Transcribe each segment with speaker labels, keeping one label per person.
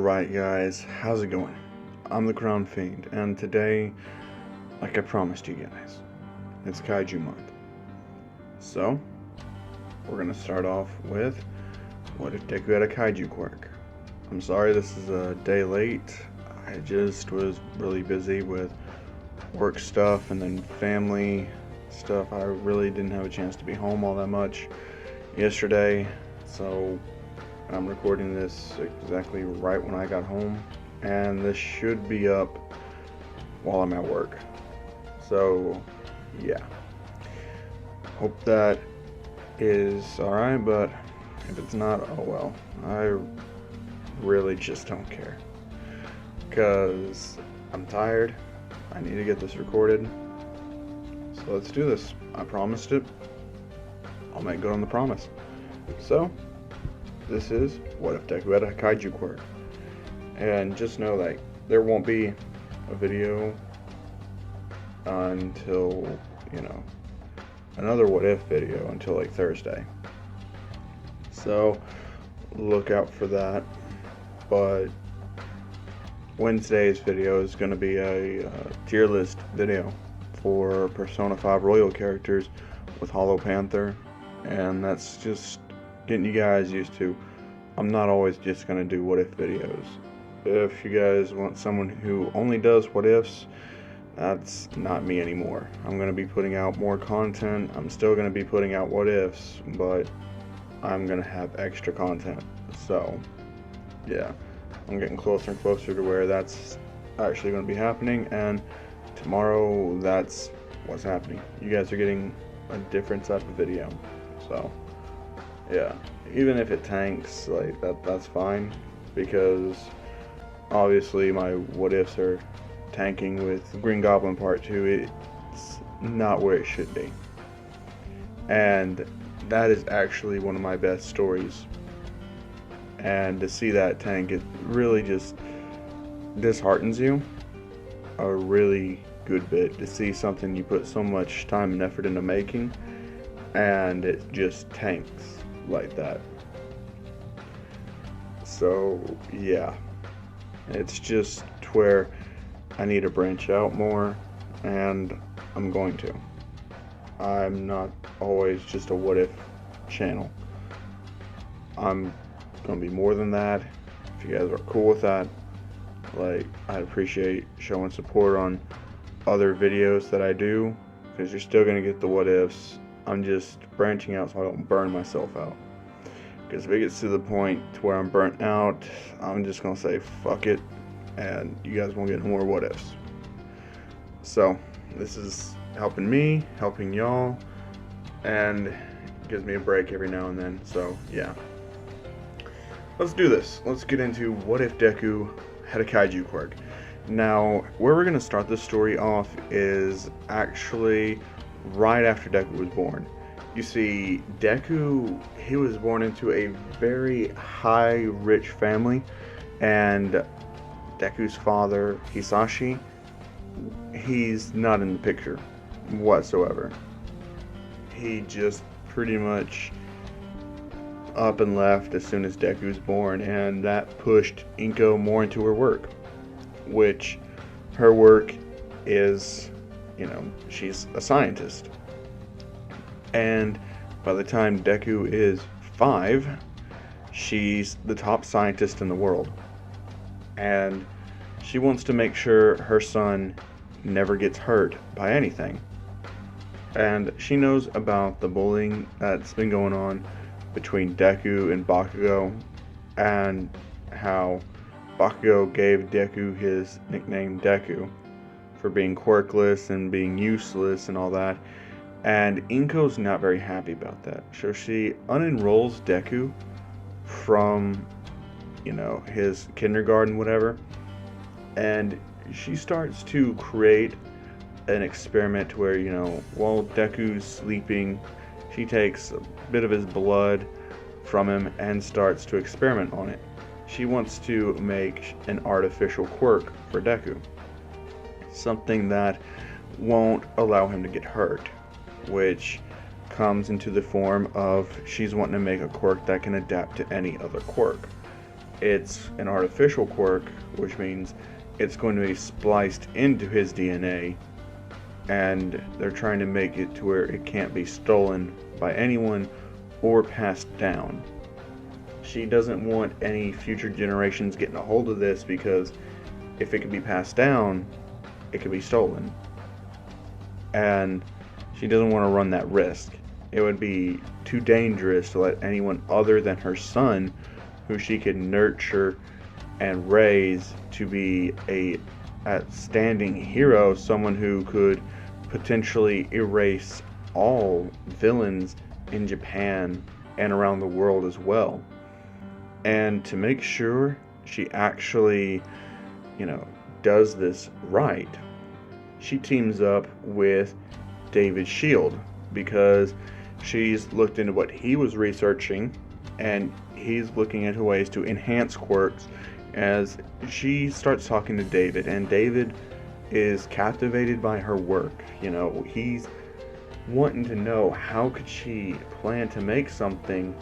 Speaker 1: Alright guys, how's it going? I'm the Crown Fiend, and today, like I promised you guys, it's Kaiju month. So, we're gonna start off with, what if Deku had a Kaiju quirk? I'm sorry this is a day late. I just was really busy with work stuff and then family stuff. I really didn't have a chance to be home all that much yesterday, so I'm recording this exactly right when I got home, and this should be up while I'm at work. So, yeah. Hope that is alright, but if it's not, oh well. I really just don't care. Because I'm tired. I need to get this recorded. So let's do this. I promised it. I'll make good on the promise. So, this is What If Deku Had a Kaiju Quirk. And just know that there won't be a video until, another What If video until like Thursday. So, look out for that. But Wednesday's video is going to be a tier list video for Persona 5 Royal characters with Hollow Panther. And that's just getting you guys used to. I'm not always just going to do what if videos. If you guys want someone who only does what ifs, that's not me anymore. I'm going to be putting out more content. I'm still going to be putting out what ifs, but I'm going to have extra content. So, yeah, I'm getting closer and closer to where that's actually going to be happening, and tomorrow that's what's happening. You guys are getting a different type of video. So, yeah, even if it tanks, like that's fine, because obviously my what ifs are tanking with Green Goblin Part 2. It's not where it should be, and that is actually one of my best stories, and to see that tank, it really just disheartens you a really good bit, to see something you put so much time and effort into making and it just tanks like that. So yeah, it's just where I need to branch out more, and I'm going to. I'm not always just a what if channel. I'm gonna be more than that. If you guys are cool with that, like, I'd appreciate showing support on other videos that I do, because you're still gonna get the what ifs. I'm just branching out so I don't burn myself out. Because if it gets to the point to where I'm burnt out, I'm just going to say fuck it, and you guys won't get more what ifs. So, this is helping me, helping y'all, and gives me a break every now and then. So, yeah. Let's do this. Let's get into what if Deku had a Kaiju quirk. Now, where we're going to start this story off is actually right after Deku was born. You see, Deku, he was born into a very high, rich family, and Deku's father, Hisashi, he's not in the picture whatsoever. He just pretty much up and left as soon as Deku was born, and that pushed Inko more into her work, which her work is, she's a scientist. And by the time Deku is 5, she's the top scientist in the world. And she wants to make sure her son never gets hurt by anything. And she knows about the bullying that's been going on between Deku and Bakugo, and how Bakugo gave Deku his nickname Deku for being quirkless and being useless and all that. And Inko's not very happy about that. So she unenrolls Deku from, his kindergarten, whatever. And she starts to create an experiment where, while Deku's sleeping, she takes a bit of his blood from him and starts to experiment on it. She wants to make an artificial quirk for Deku. Something that won't allow him to get hurt, which comes into the form of she's wanting to make a quirk that can adapt to any other quirk. it's an artificial quirk, which means it's going to be spliced into his DNA, and they're trying to make it to where it can't be stolen by anyone or passed down. She doesn't want any future generations getting a hold of this, because if it could be passed down, it could be stolen. And she doesn't want to run that risk. It would be too dangerous to let anyone other than her son, who she could nurture and raise to be a outstanding hero, someone who could potentially erase all villains in Japan and around the world as well. And to make sure she actually, does this right, she teams up with David Shield, because she's looked into what he was researching, and he's looking into ways to enhance quirks. As she starts talking to David, and David is captivated by her work. He's wanting to know, how could she plan to make something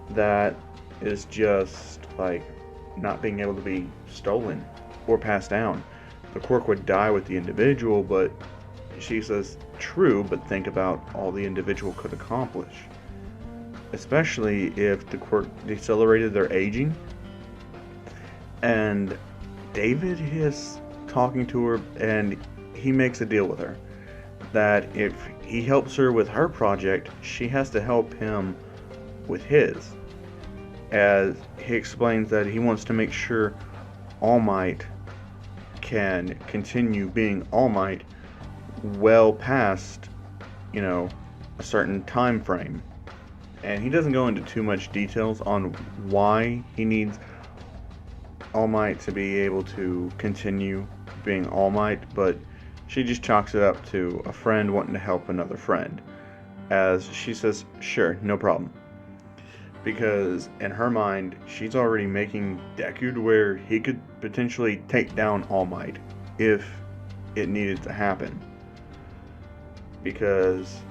Speaker 1: that is just like not being able to be stolen or passed down. The quirk would die with the individual, but she says, true, but think about all the individual could accomplish. Especially if the quirk decelerated their aging. And David is talking to her, and he makes a deal with her that if he helps her with her project, she has to help him with his. As he explains that he wants to make sure All Might can continue being All Might well past, a certain time frame. And he doesn't go into too much details on why he needs All Might to be able to continue being All Might, but she just chalks it up to a friend wanting to help another friend. As she says, sure, no problem. Because in her mind, she's already making Deku to where he could potentially take down All Might if it needed to happen. Because,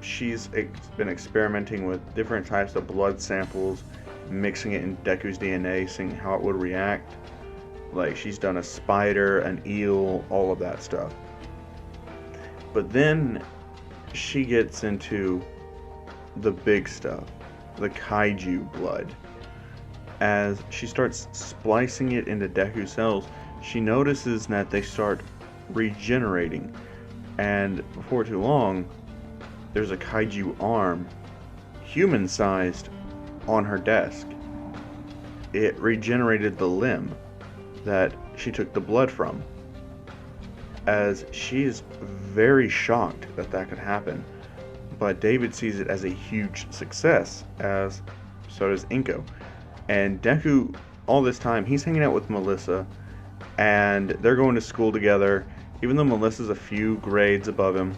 Speaker 1: she's been experimenting with different types of blood samples, mixing it in Deku's DNA, seeing how it would react. She's done a spider, an eel, all of that stuff. But then she gets into the big stuff, the Kaiju blood. As she starts splicing it into Deku cells, she notices that they start regenerating. And before too long, there's a Kaiju arm, human-sized, on her desk. It regenerated the limb that she took the blood from. As she is very shocked that that could happen. But David sees it as a huge success, as so does Inko. And Deku, all this time, he's hanging out with Melissa, and they're going to school together, even though Melissa's a few grades above him.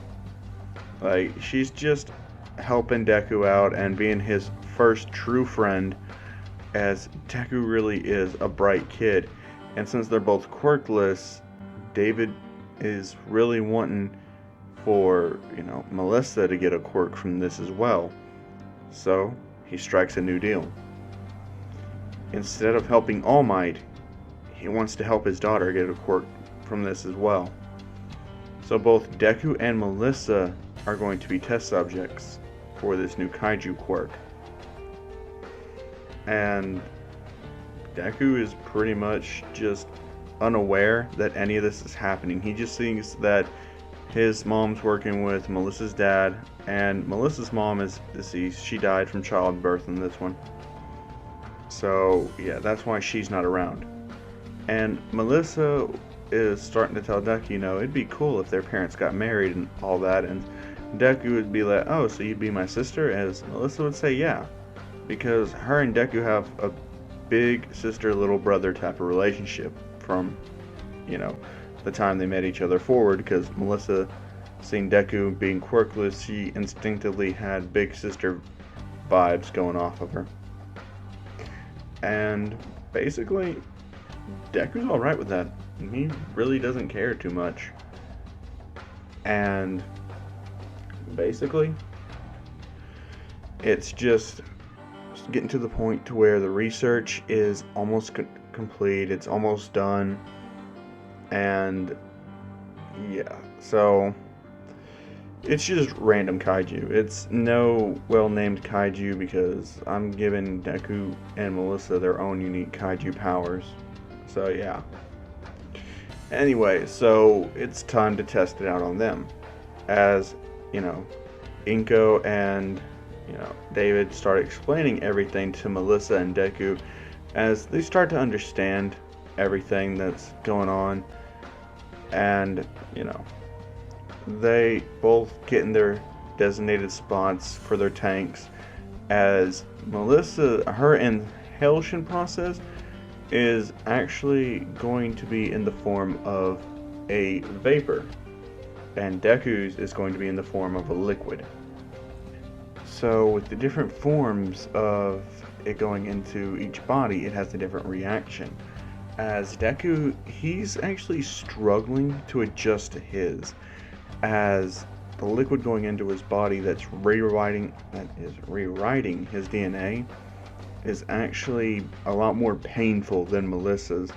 Speaker 1: She's just helping Deku out and being his first true friend, as Deku really is a bright kid. And since they're both quirkless, David is really wanting for, Melissa to get a quirk from this as well. So, he strikes a new deal. Instead of helping All Might, he wants to help his daughter get a quirk from this as well. So both Deku and Melissa are going to be test subjects for this new Kaiju quirk. And Deku is pretty much just unaware that any of this is happening. He just thinks that his mom's working with Melissa's dad, and Melissa's mom is deceased. She died from childbirth in this one. So, yeah, that's why she's not around. And Melissa is starting to tell Deku, it'd be cool if their parents got married and all that. And Deku would be like, oh, so you'd be my sister? As Melissa would say, yeah. Because her and Deku have a big sister, little brother type of relationship from, the time they met each other forward. Because Melissa, seeing Deku being quirkless, she instinctively had big sister vibes going off of her. And basically, Deku's alright with that. He really doesn't care too much. And basically, it's just getting to the point to where the research is almost complete. It's almost done. And yeah, so it's just random kaiju. It's no well-named kaiju because I'm giving Deku and Melissa their own unique kaiju powers. So yeah. Anyway, so it's time to test it out on them. As, Inko and, David start explaining everything to Melissa and Deku as they start to understand everything that's going on. And, they both get in their designated spots for their tanks as Melissa, her inhalation process is actually going to be in the form of a vapor, and Deku's is going to be in the form of a liquid. So with the different forms of it going into each body, it has a different reaction. As Deku, he's actually struggling to adjust to his, as the liquid going into his body that is rewriting his DNA is actually a lot more painful than Melissa's,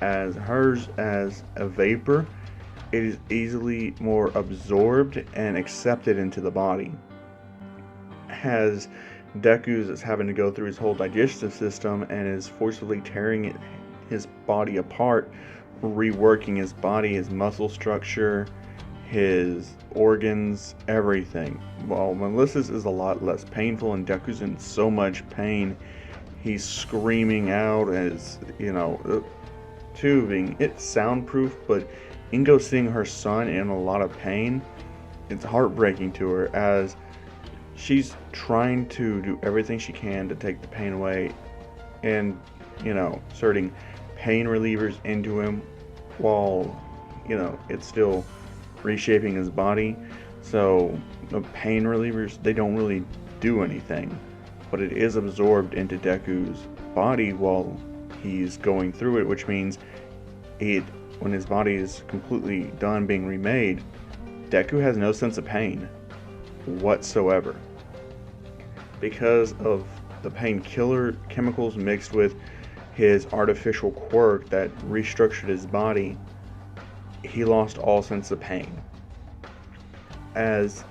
Speaker 1: as hers as a vapor, it is easily more absorbed and accepted into the body. As Deku's is having to go through his whole digestive system and is forcibly tearing his body apart, reworking his body, his muscle structure, his organs, everything. While Melissa's is a lot less painful and Deku's in so much pain, he's screaming out as, tubing. It's soundproof, but Ingo seeing her son in a lot of pain, it's heartbreaking to her as she's trying to do everything she can to take the pain away and, inserting pain relievers into him while, it's still reshaping his body. So the pain relievers, they don't really do anything, but it is absorbed into Deku's body while he's going through it, which means when his body is completely done being remade, Deku has no sense of pain whatsoever because of the painkiller chemicals mixed with his artificial quirk that restructured his body. He lost all sense of pain. As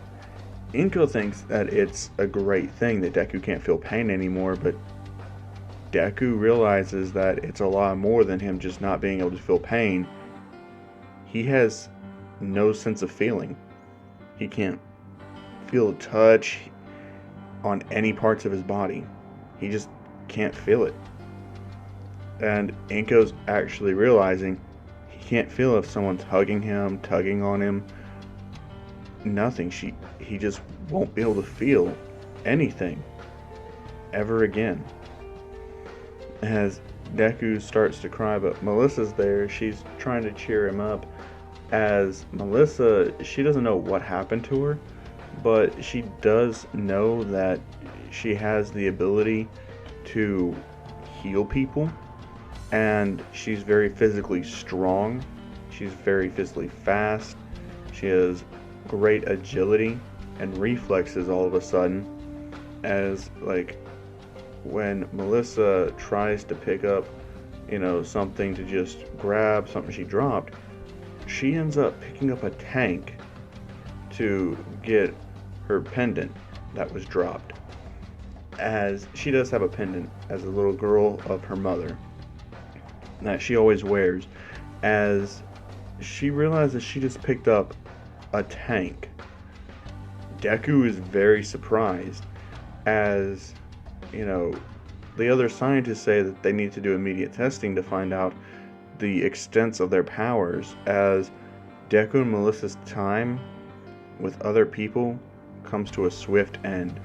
Speaker 1: Inko thinks that it's a great thing that Deku can't feel pain anymore, but Deku realizes that it's a lot more than him just not being able to feel pain. He has no sense of feeling. He can't feel a touch on any parts of his body. He just can't feel it. And Inko's actually realizing he can't feel if someone's hugging him, tugging on him, nothing. He just won't be able to feel anything ever again. As Deku starts to cry, but Melissa's there. She's trying to cheer him up. As Melissa, she doesn't know what happened to her, but she does know that she has the ability to heal people, and she's very physically strong. She's very physically fast. She has great agility and reflexes all of a sudden, as when Melissa tries to pick up, something to just grab something she dropped, she ends up picking up a tank to get her pendant that was dropped. As she does have a pendant as a little girl of her mother that she always wears, as she realizes she just picked up a tank. Deku is very surprised, as the other scientists say that they need to do immediate testing to find out the extents of their powers, as Deku and Melissa's time with other people comes to a swift end,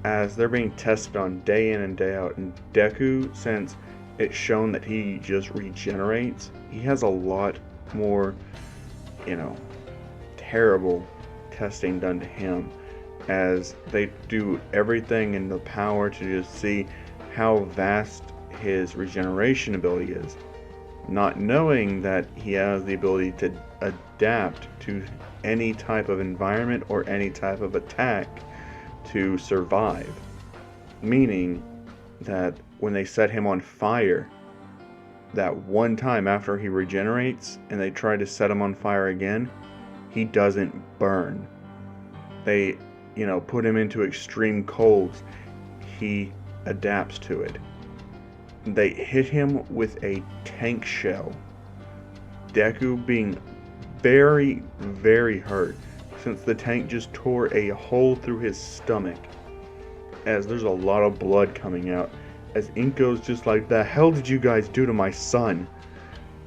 Speaker 1: as they're being tested on day in and day out. And Deku, since it's shown that he just regenerates, he has a lot more, terrible testing done to him, as they do everything in the power to just see how vast his regeneration ability is, not knowing that he has the ability to adapt to any type of environment or any type of attack to survive. Meaning that when they set him on fire, that one time after he regenerates and they try to set him on fire again, he doesn't burn. They, put him into extreme colds. He adapts to it. They hit him with a tank shell. Deku being very, very hurt since the tank just tore a hole through his stomach, as there's a lot of blood coming out, as Inko's just like, the hell did you guys do to my son?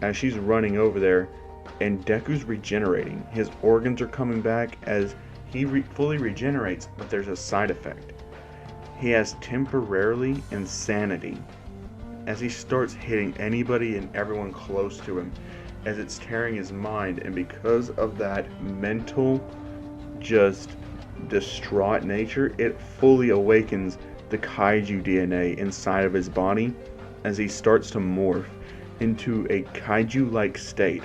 Speaker 1: As she's running over there, and Deku's regenerating. His organs are coming back as he fully regenerates, but there's a side effect. He has temporarily insanity, as he starts hitting anybody and everyone close to him, as it's tearing his mind, and because of that mental, just distraught nature, it fully awakens the Kaiju DNA inside of his body as he starts to morph into a Kaiju-like state.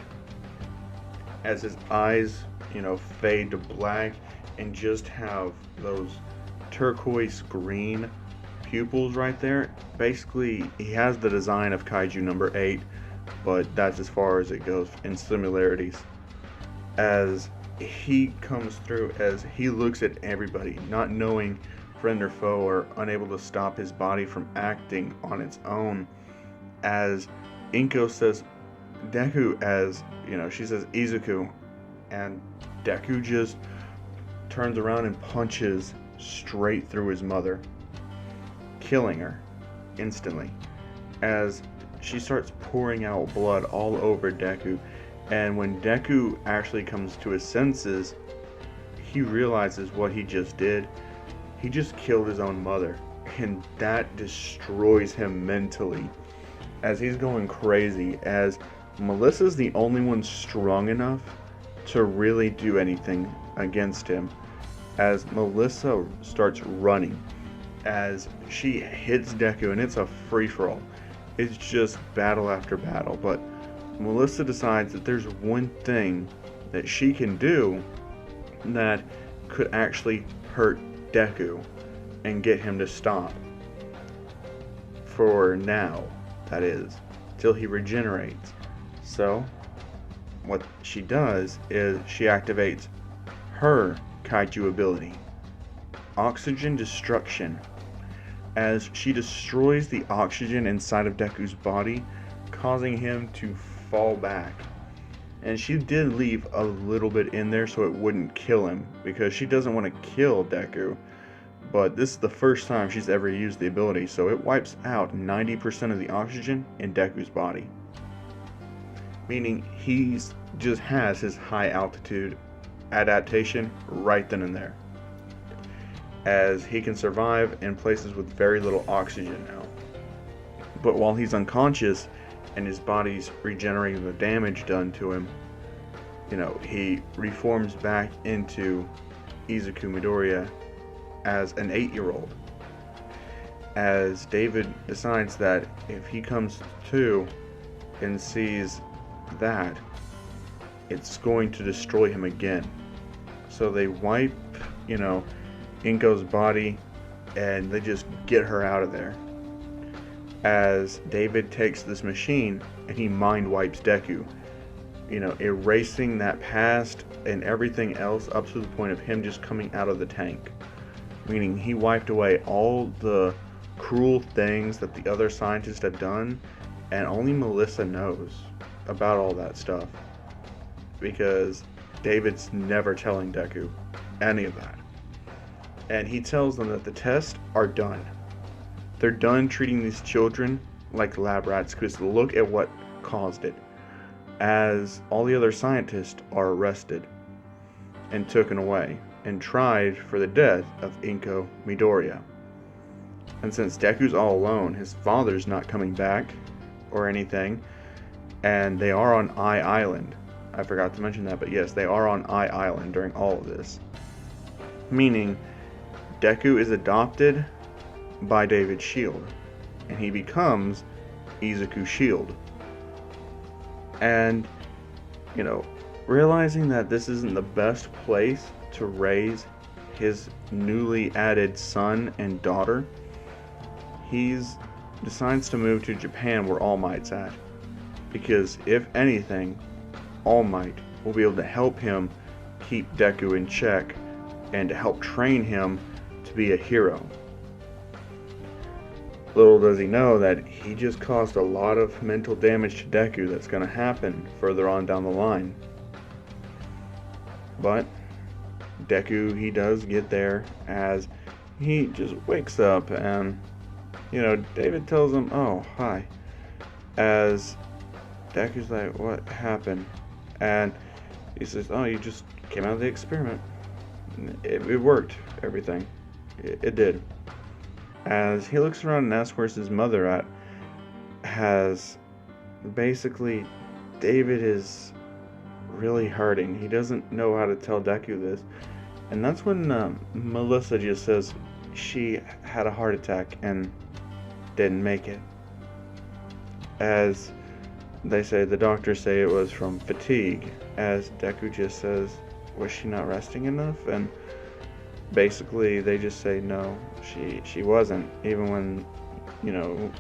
Speaker 1: As his eyes, fade to black and just have those turquoise green pupils right there. Basically, he has the design of Kaiju number 8, but that's as far as it goes in similarities. As he comes through, as he looks at everybody, not knowing friend or foe, or unable to stop his body from acting on its own, as Inko says Deku, as she says Izuku, and Deku just turns around and punches straight through his mother, killing her instantly, as she starts pouring out blood all over Deku. And when Deku actually comes to his senses, he realizes what he just did. He just killed his own mother, and that destroys him mentally, as he's going crazy, as Melissa's the only one strong enough to really do anything against him, as Melissa starts running, as she hits Deku, and it's a free-for-all. It's just battle after battle, but Melissa decides that there's one thing that she can do that could actually hurt Deku and get him to stop. For now, that is, till he regenerates. So, what she does is she activates her Kaiju ability, Oxygen Destruction, as she destroys the oxygen inside of Deku's body, causing him to fall back. And she did leave a little bit in there so it wouldn't kill him, because she doesn't want to kill Deku, but this is the first time she's ever used the ability, so it wipes out 90% of the oxygen in Deku's body, meaning he just has his high altitude adaptation right then and there, as he can survive in places with very little oxygen now. But while he's unconscious and his body's regenerating the damage done to him, he reforms back into Izuku Midoriya as an 8-year-old. As David decides that if he comes to and sees that, it's going to destroy him again. So they wipe, Inko's body, and they just get her out of there. As David takes this machine and he mind wipes Deku, erasing that past and everything else up to the point of him just coming out of the tank. Meaning he wiped away all the cruel things that the other scientists had done, and only Melissa knows about all that stuff, because David's never telling Deku any of that. And he tells them that the tests are done. They're done treating these children like lab rats, because look at what caused it. As all the other scientists are arrested and taken away and tried for the death of Inko Midoriya. And since Deku's all alone, his father's not coming back or anything, and they are on Eye Island. I forgot to mention that, but yes, they are on Eye Island during all of this. Meaning, Deku is adopted by David's shield, and he becomes Izuku's shield. And, realizing that this isn't the best place to raise his newly added son and daughter, he's decides to move to Japan where All Might's at. Because if anything, All Might will be able to help him keep Deku in check and to help train him to be a hero. Little does he know that he just caused a lot of mental damage to Deku that's going to happen further on down the line. But Deku, he does get there as he just wakes up and, David tells him, "Oh, hi." As Deku's like, "What happened?" And he says, "Oh, you just came out of the experiment. It worked, everything. It did." As he looks around and asks where's his mother at, as basically David is really hurting. He doesn't know how to tell Deku this. And that's when Melissa just says she had a heart attack and didn't make it. As they say, the doctors say it was from fatigue. As Deku just says, was she not resting enough? And basically they just say no, she wasn't. Even when,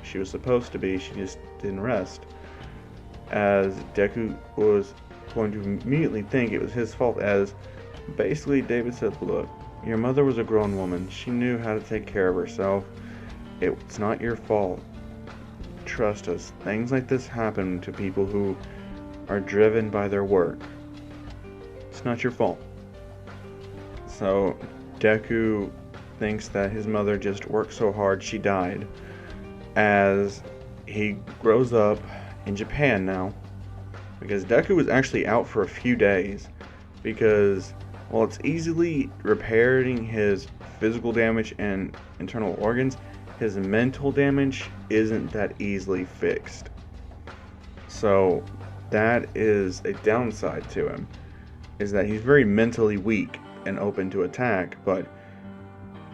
Speaker 1: she was supposed to be, she just didn't rest. As Deku was going to immediately think it was his fault, as basically David said, "Look, your mother was a grown woman. She knew how to take care of herself. It's not your fault. Trust us, things like this happen to people who are driven by their work. It's not your fault." So Deku thinks that his mother just worked so hard she died. As he grows up in Japan now, because Deku was actually out for a few days, because while it's easily repairing his physical damage and internal organs, his mental damage isn't that easily fixed. So that is a downside to him, is that he's very mentally weak and open to attack, but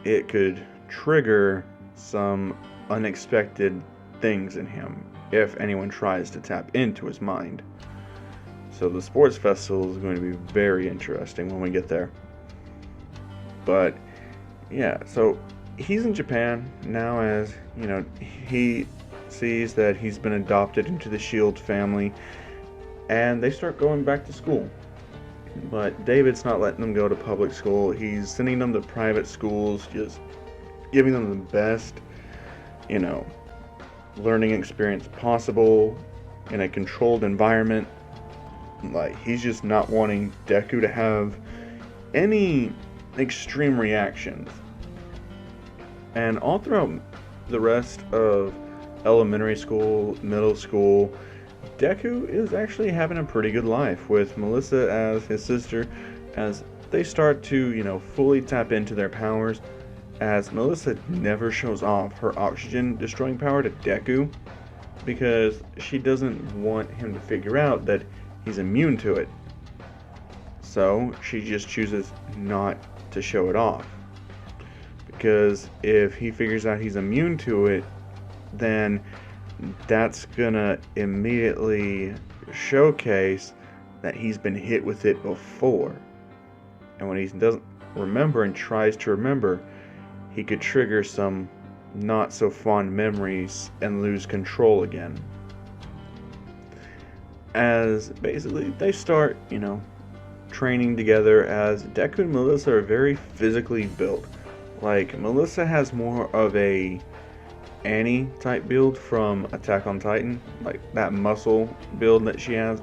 Speaker 1: it could trigger some unexpected things in him if anyone tries to tap into his mind. So the sports festival is going to be very interesting when we get there. But yeah, so he's in Japan now, as he sees that he's been adopted into the Shield family, and they start going back to school. But David's not letting them go to public school. He's sending them to private schools, just giving them the best, learning experience possible in a controlled environment. Like, he's just not wanting Deku to have any extreme reactions. And all throughout the rest of elementary school, middle school, Deku is actually having a pretty good life with Melissa as his sister, as they start to, fully tap into their powers, as Melissa never shows off her oxygen destroying power to Deku, because she doesn't want him to figure out that he's immune to it. So she just chooses not to show it off. Because if he figures out he's immune to it, then that's gonna immediately showcase that he's been hit with it before. And when he doesn't remember and tries to remember, he could trigger some not so fond memories and lose control again. As basically they start, training together, as Deku and Melissa are very physically built. Like, Melissa has more of a Annie type build from Attack on Titan, like that muscle build that she has.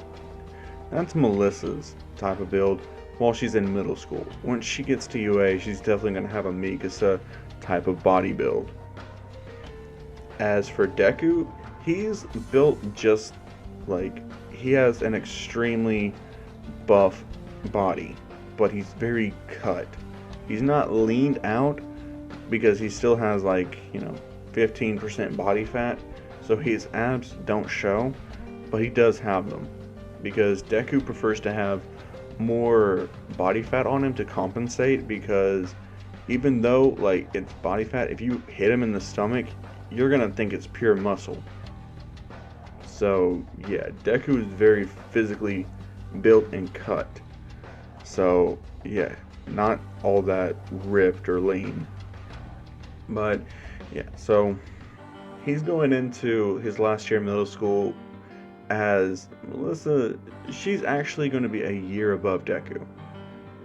Speaker 1: That's Melissa's type of build while she's in middle school. Once she gets to UA, she's definitely going to have a Mikasa type of body build. As for Deku, he's built just like, he has an extremely buff body, but he's very cut. He's not leaned out because he still has 15% body fat, so his abs don't show, but he does have them, because Deku prefers to have more body fat on him to compensate, because even though it's body fat, if you hit him in the stomach, you're gonna think it's pure muscle. So yeah, Deku is very physically built and cut. So yeah, not all that ripped or lean. But yeah, so he's going into his last year of middle school as Melissa, she's actually going to be a year above Deku.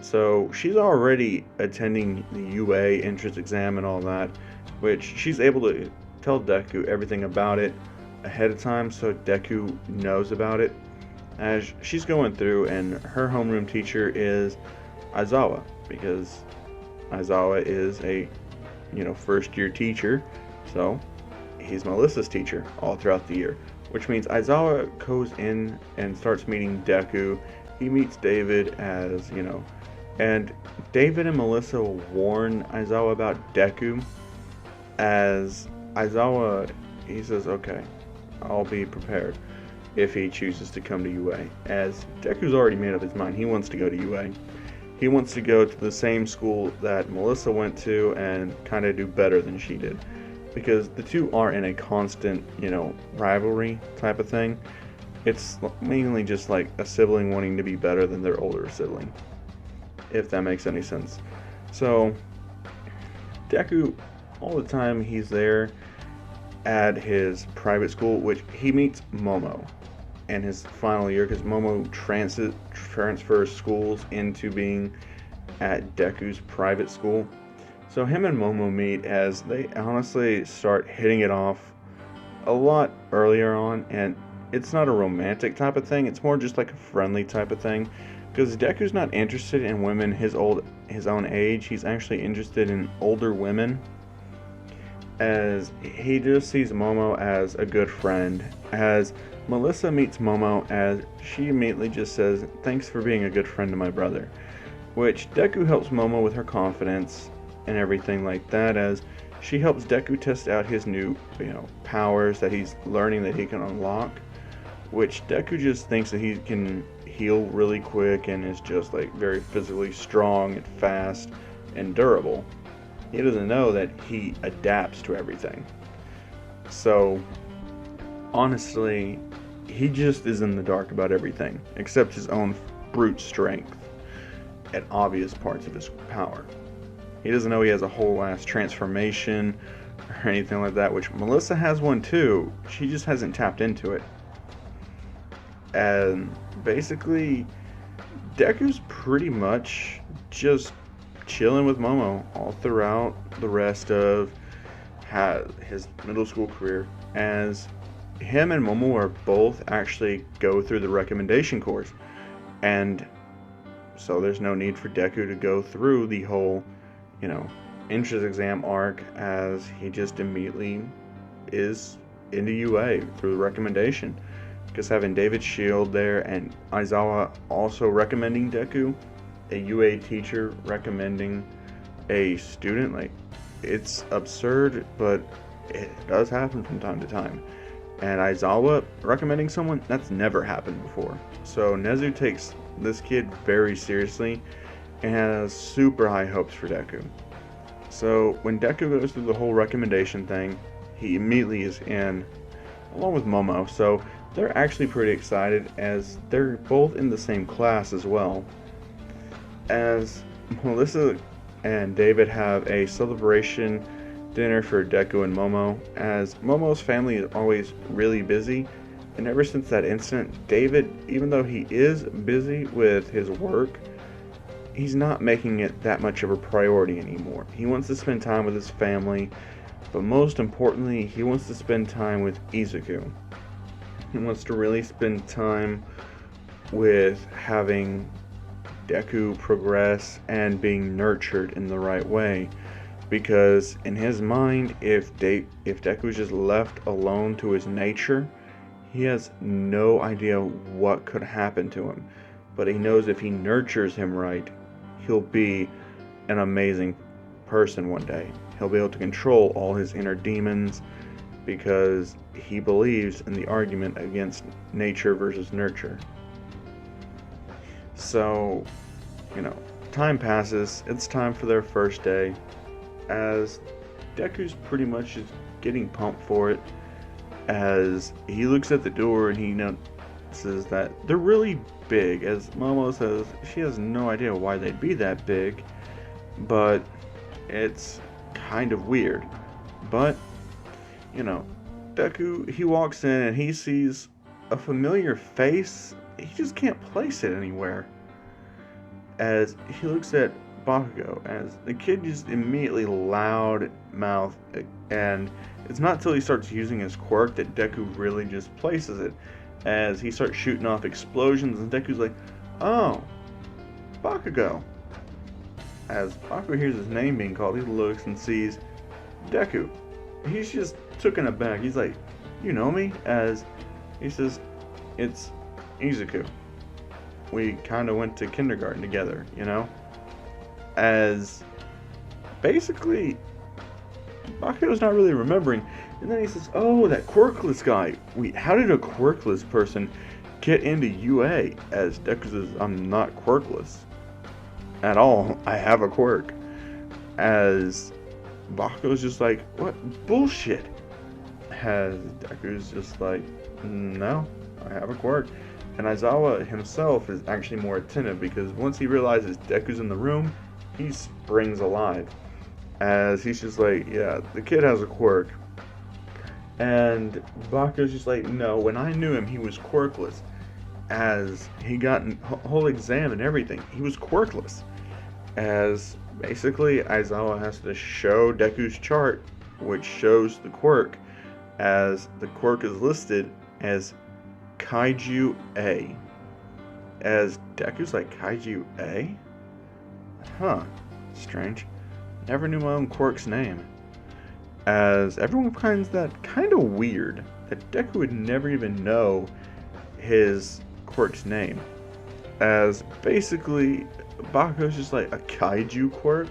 Speaker 1: So she's already attending the UA entrance exam and all that, which she's able to tell Deku everything about it ahead of time so Deku knows about it as she's going through, and her homeroom teacher is Aizawa because Aizawa is a first year teacher, so he's Melissa's teacher all throughout the year, which means Aizawa goes in and starts meeting Deku. He meets David and David and Melissa warn Aizawa about Deku as Aizawa, he says, okay, I'll be prepared if he chooses to come to UA, as Deku's already made up his mind. He wants to go to UA. He wants to go to the same school that Melissa went to and kind of do better than she did, because the two are in a constant, rivalry type of thing. It's mainly just like a sibling wanting to be better than their older sibling, if that makes any sense. So Deku, all the time he's there at his private school, which he meets Momo in his final year, because Momo transfers schools into being at Deku's private school. So him and Momo meet as they honestly start hitting it off a lot earlier on, and it's not a romantic type of thing, it's more just like a friendly type of thing, because Deku's not interested in women his own age. He's actually interested in older women, as he just sees Momo as a good friend. As Melissa meets Momo, as she immediately just says, thanks for being a good friend to my brother, which Deku helps Momo with her confidence and everything like that, as she helps Deku test out his new powers that he's learning that he can unlock, which Deku just thinks that he can heal really quick and is just like very physically strong and fast and durable. He doesn't know that he adapts to everything. So honestly, he just is in the dark about everything except his own brute strength and obvious parts of his power. He doesn't know he has a whole ass transformation or anything like that, which Melissa has one too. She just hasn't tapped into it. And basically, Deku's pretty much just chilling with Momo all throughout the rest of his middle school career, as him and Momo are both actually go through the recommendation course, and so there's no need for Deku to go through the whole entrance exam arc, as he just immediately is into UA through the recommendation, because having David's shield there and Aizawa also recommending Deku, a UA teacher recommending a student, like, it's absurd, but it does happen from time to time. And Aizawa recommending someone, that's never happened before. So Nezu takes this kid very seriously and has super high hopes for Deku. So when Deku goes through the whole recommendation thing, he immediately is in, along with Momo. So they're actually pretty excited, as they're both in the same class as well. As Melissa and David have a celebration dinner for Deku and Momo, as Momo's family is always really busy, and ever since that incident, David, even though he is busy with his work, he's not making it that much of a priority anymore. He wants to spend time with his family, but most importantly, he wants to spend time with Izuku. He wants to really spend time with having Deku progress and being nurtured in the right way, because in his mind, if Deku's just left alone to his nature, he has no idea what could happen to him. But he knows if he nurtures him right, he'll be an amazing person one day. He'll be able to control all his inner demons, because he believes in the argument against nature versus nurture. So, time passes. It's time for their first day, as Deku's pretty much just getting pumped for it, as he looks at the door and he notices that they're really big, as Momo says she has no idea why they'd be that big, but it's kind of weird. But Deku, he walks in and he sees a familiar face. He just can't place it anywhere. As he looks at Bakugo, as the kid just immediately loud mouth, and it's not till he starts using his quirk that Deku really just places it. As he starts shooting off explosions, and Deku's like, "Oh, Bakugo." As Bakugo hears his name being called, he looks and sees Deku. He's just taken aback. He's like, "You know me?" As he says, "It's Izuku. We kind of went to kindergarten together, you know?" As basically, Bakugo's not really remembering. And then he says, "Oh, that quirkless guy. Wait, how did a quirkless person get into UA?" As Deku says, "I'm not quirkless at all. I have a quirk." As Bakugo's just like, "What bullshit?" As Deku's just like, "No, I have a quirk." And Aizawa himself is actually more attentive, because once he realizes Deku's in the room, he springs alive. As he's just like, "Yeah, the kid has a quirk." And Bakugo's just like, "No, when I knew him, he was quirkless." As he got a whole exam and everything, he was quirkless. As basically Aizawa has to show Deku's chart, which shows the quirk, as the quirk is listed as Kaiju A. As Deku's like, "Kaiju A? Huh, strange. Never knew my own quirk's name." As everyone finds that kind of weird, that Deku would never even know his quirk's name. As basically, Bakugo's just like, "A kaiju quirk?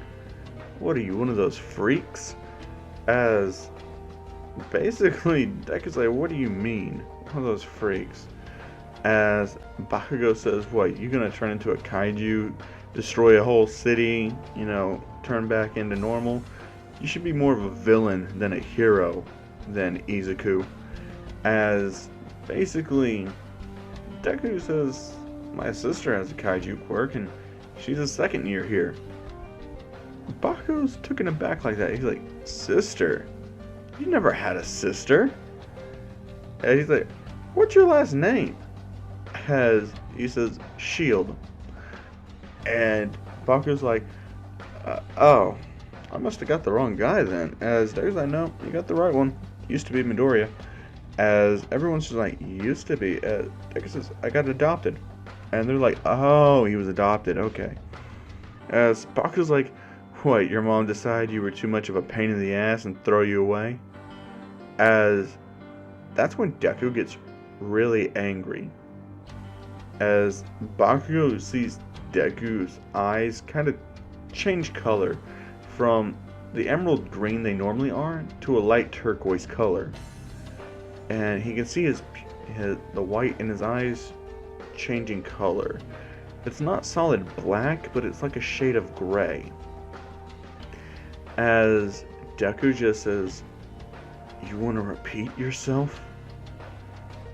Speaker 1: What are you, one of those freaks?" As basically, Deku's like, "What do you mean, one of those freaks?" As Bakugo says, "What, you gonna turn into a kaiju, destroy a whole city, turn back into normal? You should be more of a villain than a hero than Izuku." As basically, Deku says, "My sister has a kaiju quirk, and she's a second year here." Bakugo's taken aback like that. He's like, "Sister? You never had a sister?" And he's like, "What's your last name?" As he says, "Shield." And Bakugo's like, "Oh, I must have got the wrong guy then." As Deku's like, "No, you got the right one. Used to be Midoriya." As everyone's just like, "Used to be." Deku says, "I got adopted." And they're like, "Oh, he was adopted, okay." As Bakugo's like, "What, your mom decided you were too much of a pain in the ass and throw you away?" As that's when Deku gets really angry. As Bakugo sees Deku's eyes kind of change color from the emerald green they normally are to a light turquoise color. And he can see the white in his eyes changing color. It's not solid black, but it's like a shade of gray. As Deku just says, "You want to repeat yourself?"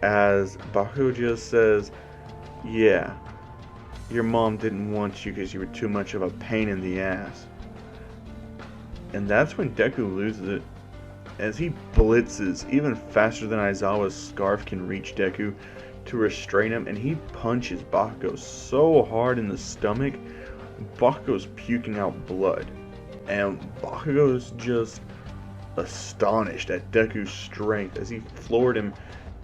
Speaker 1: As Bakugo just says, "Yeah, your mom didn't want you because you were too much of a pain in the ass." And that's when Deku loses it, as he blitzes even faster than Aizawa's scarf can reach Deku to restrain him, and he punches Bakugo so hard in the stomach, Bakugo's puking out blood. And Bakugo's just astonished at Deku's strength as he floored him,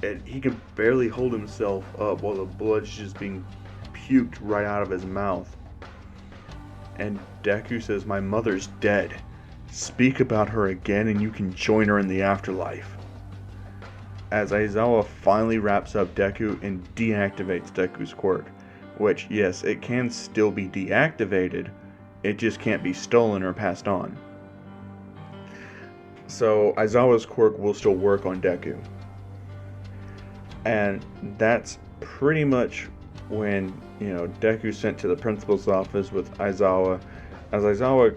Speaker 1: and he can barely hold himself up while the blood's just being puked right out of his mouth. And Deku says, "My mother's dead. Speak about her again and you can join her in the afterlife." As Aizawa finally wraps up Deku and deactivates Deku's quirk, which, yes, it can still be deactivated, it just can't be stolen or passed on. So Aizawa's quirk will still work on Deku. And that's pretty much when, Deku's sent to the principal's office with Aizawa. As Aizawa,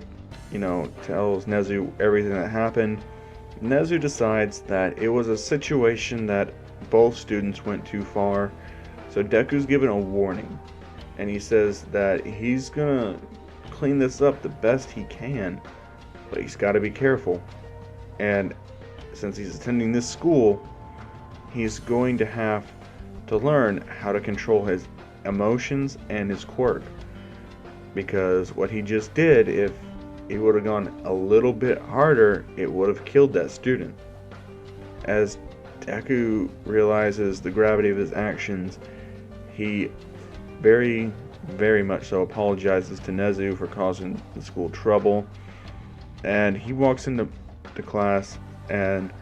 Speaker 1: tells Nezu everything that happened, Nezu decides that it was a situation that both students went too far. So Deku's given a warning. And he says that he's gonna clean this up the best he can, but he's gotta be careful. And since he's attending this school, he's going to have to learn how to control his emotions and his quirk. Because what he just did, if he would have gone a little bit harder, it would have killed that student. As Deku realizes the gravity of his actions, he very, very much so apologizes to Nezu for causing the school trouble. And he walks into the class and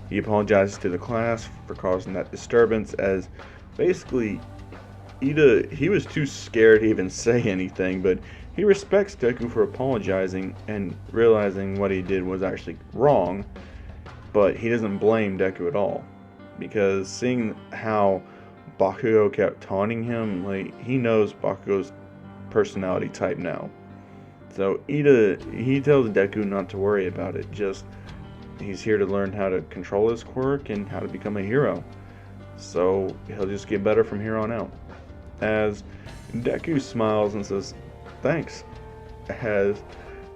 Speaker 1: he apologizes to the class for causing that disturbance, as basically Ida, he was too scared to even say anything, but he respects Deku for apologizing and realizing what he did was actually wrong, but he doesn't blame Deku at all, because seeing how Bakugo kept taunting him, like, he knows Bakugo's personality type now. So Ida, he tells Deku not to worry about it, just he's here to learn how to control his quirk and how to become a hero. So he'll just get better from here on out. As Deku smiles and says, thanks. As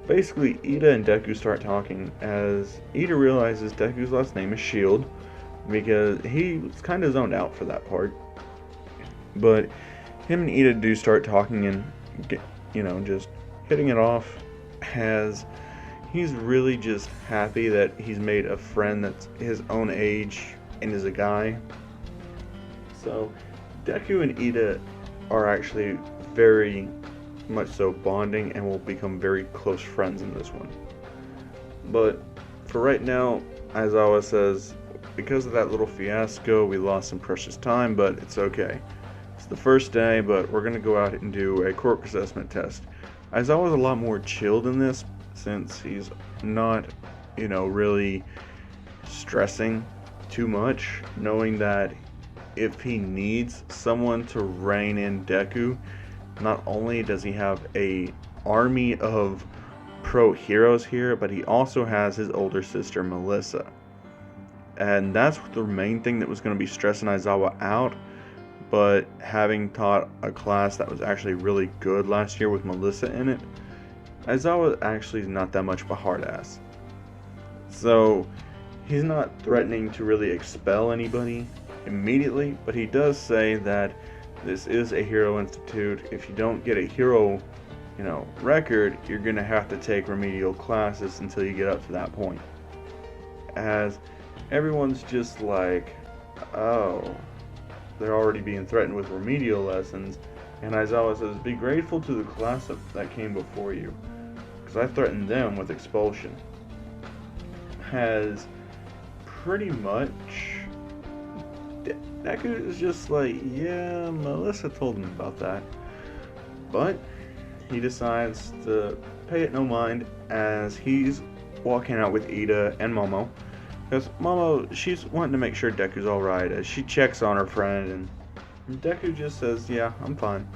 Speaker 1: basically Ida and Deku start talking, as Ida realizes Deku's last name is Shield, because he was kind of zoned out for that part. But him and Ida do start talking and, just hitting it off, as he's really just happy that he's made a friend that's his own age and is a guy. So Deku and Ida are actually very much so bonding and will become very close friends in this one. But for right now, Aizawa says, because of that little fiasco, we lost some precious time, but it's okay. It's the first day, but we're going to go out and do a quirk assessment test. Aizawa's a lot more chilled in this, since he's not, really stressing too much, knowing that if he needs someone to rein in Deku, not only does he have a army of pro heroes here, but he also has his older sister Melissa. And that's the main thing that was going to be stressing Aizawa out. But having taught a class that was actually really good last year with Melissa in it, Aizawa actually is not that much of a hard ass. So he's not threatening to really expel anybody immediately, but he does say that this is a hero institute. If you don't get a hero, record, you're gonna have to take remedial classes until you get up to that point. As everyone's just like, oh, they're already being threatened with remedial lessons, and Aizawa says, be grateful to the class that came before you, because I threatened them with expulsion. Has pretty much Deku is just like, yeah, Melissa told him about that. But he decides to pay it no mind as he's walking out with Ida and Momo. Because Momo, she's wanting to make sure Deku's alright, as she checks on her friend, and Deku just says, yeah, I'm fine.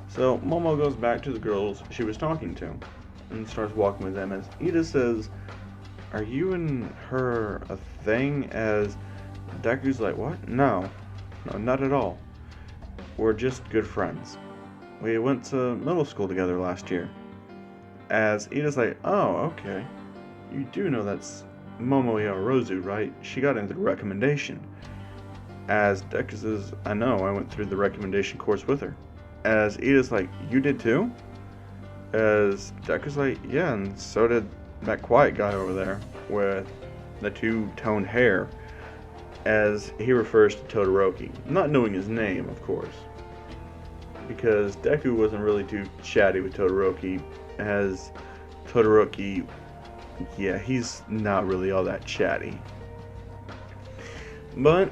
Speaker 1: So Momo goes back to the girls she was talking to and starts walking with them, as Ida says, are you and her a thing? As Deku's like, what? No, not at all. We're just good friends. We went to middle school together last year. As Ida's like, oh, okay. You do know that's Momo Yaoyorozu, right? She got into the recommendation. As Deku says, I know, I went through the recommendation course with her. As Ida's like, you did too? As Deku's like, yeah, and so did that quiet guy over there with the two-toned hair. As he refers to Todoroki, not knowing his name, of course, because Deku wasn't really too chatty with Todoroki, as Todoroki, yeah, he's not really all that chatty. But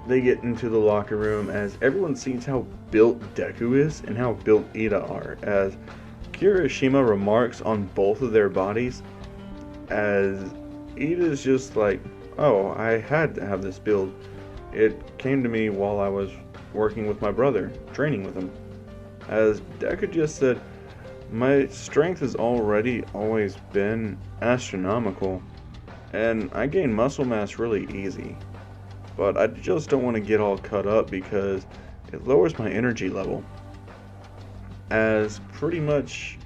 Speaker 1: they get into the locker room as everyone sees how built Deku is and how built Ida are, as Kirishima remarks on both of their bodies, as Ida's just like, oh, I had to have this build. It came to me while I was working with my brother, training with him. As Deku just said, my strength has already always been astronomical, and I gain muscle mass really easy. But I just don't want to get all cut up because it lowers my energy level. As pretty much,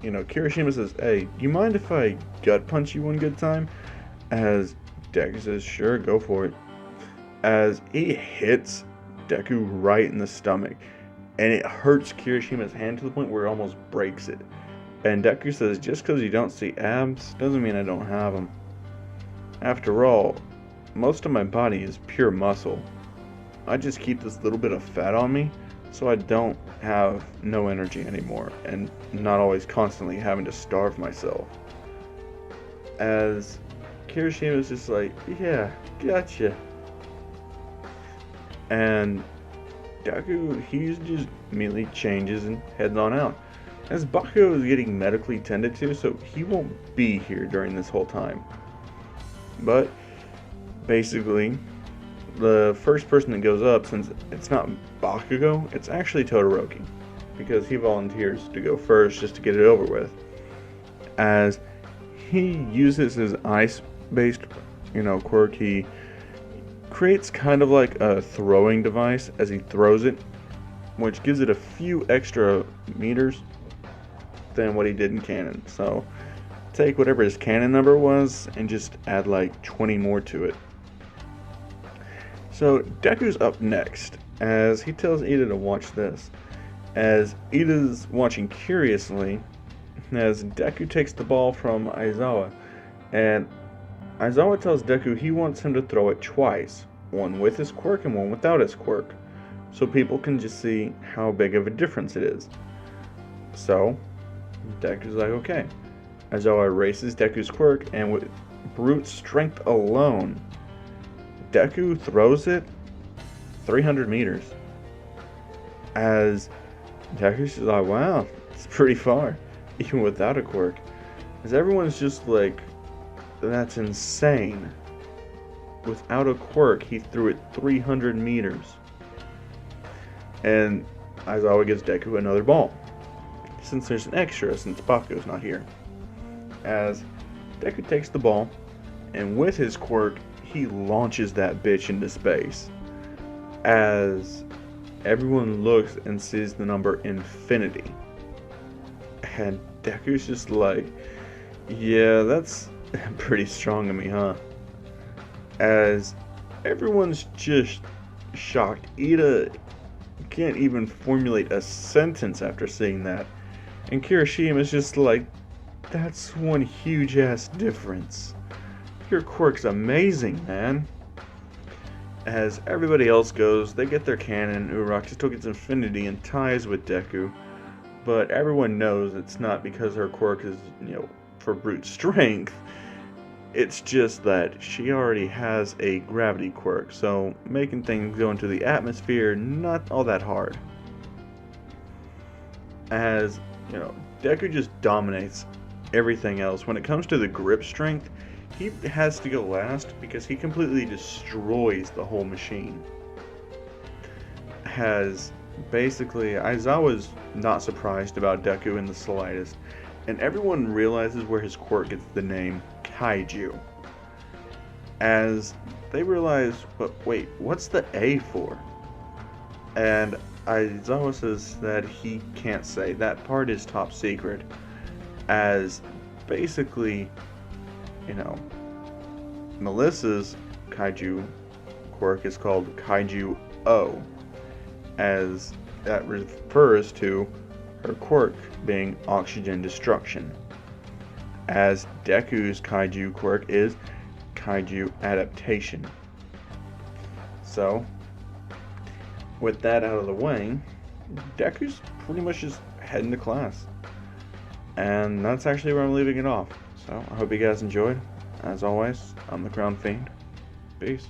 Speaker 1: Kirishima says, hey, you mind if I gut punch you one good time? As Deku says, sure, go for it. As he hits Deku right in the stomach, and it hurts Kirishima's hand to the point where it almost breaks it. And Deku says, just because you don't see abs doesn't mean I don't have them. After all, most of my body is pure muscle. I just keep this little bit of fat on me so I don't have no energy anymore and not always constantly having to starve myself. As Kirishima's just like, yeah, gotcha. And Deku, he just immediately changes and heads on out. As Bakugo is getting medically tended to, so he won't be here during this whole time. But basically, the first person that goes up, since it's not Bakugo, it's actually Todoroki, because he volunteers to go first just to get it over with. As he uses his ice-based, quirk, he creates kind of like a throwing device as he throws it, which gives it a few extra meters than what he did in canon. So take whatever his canon number was and just add like 20 more to it. So Deku's up next as he tells Ida to watch this. As Ida's watching curiously, as Deku takes the ball from Aizawa, and Aizawa tells Deku he wants him to throw it twice, one with his quirk and one without his quirk, so people can just see how big of a difference it is. So Deku's like, okay. Aizawa erases Deku's quirk, and with brute strength alone, Deku throws it 300 meters. As Deku's just like, wow, it's pretty far, even without a quirk. As everyone's just like, that's insane. Without a quirk, he threw it 300 meters. And Aizawa gives Deku another ball, since there's an extra since Bakugo's not here. As Deku takes the ball, and with his quirk, he launches that bitch into space. As everyone looks and sees the number infinity. And Deku's just like, yeah, that's pretty strong of me, huh? As everyone's just shocked. Ida can't even formulate a sentence after seeing that. And Kirishima's just like, that's one huge ass difference. Your quirk's amazing, man. As everybody else goes, they get their cannon. Uraraka still gets infinity and ties with Deku. But everyone knows it's not because her quirk is, for brute strength. It's just that she already has a gravity quirk, so making things go into the atmosphere, not all that hard. As, Deku just dominates everything else. When it comes to the grip strength, he has to go last because he completely destroys the whole machine. Basically, Aizawa's not surprised about Deku in the slightest, and everyone realizes where his quirk gets the name Kaiju. As they realize, but wait, what's the A for? And Aizawa says that he can't say. That part is top secret. As basically, Melissa's Kaiju quirk is called Kaiju O, as that refers to her quirk being oxygen destruction. As Deku's Kaiju quirk is Kaiju adaptation. So, with that out of the way, Deku's pretty much just heading to class. And that's actually where I'm leaving it off. So, I hope you guys enjoyed. As always, I'm the Crown Fiend. Peace.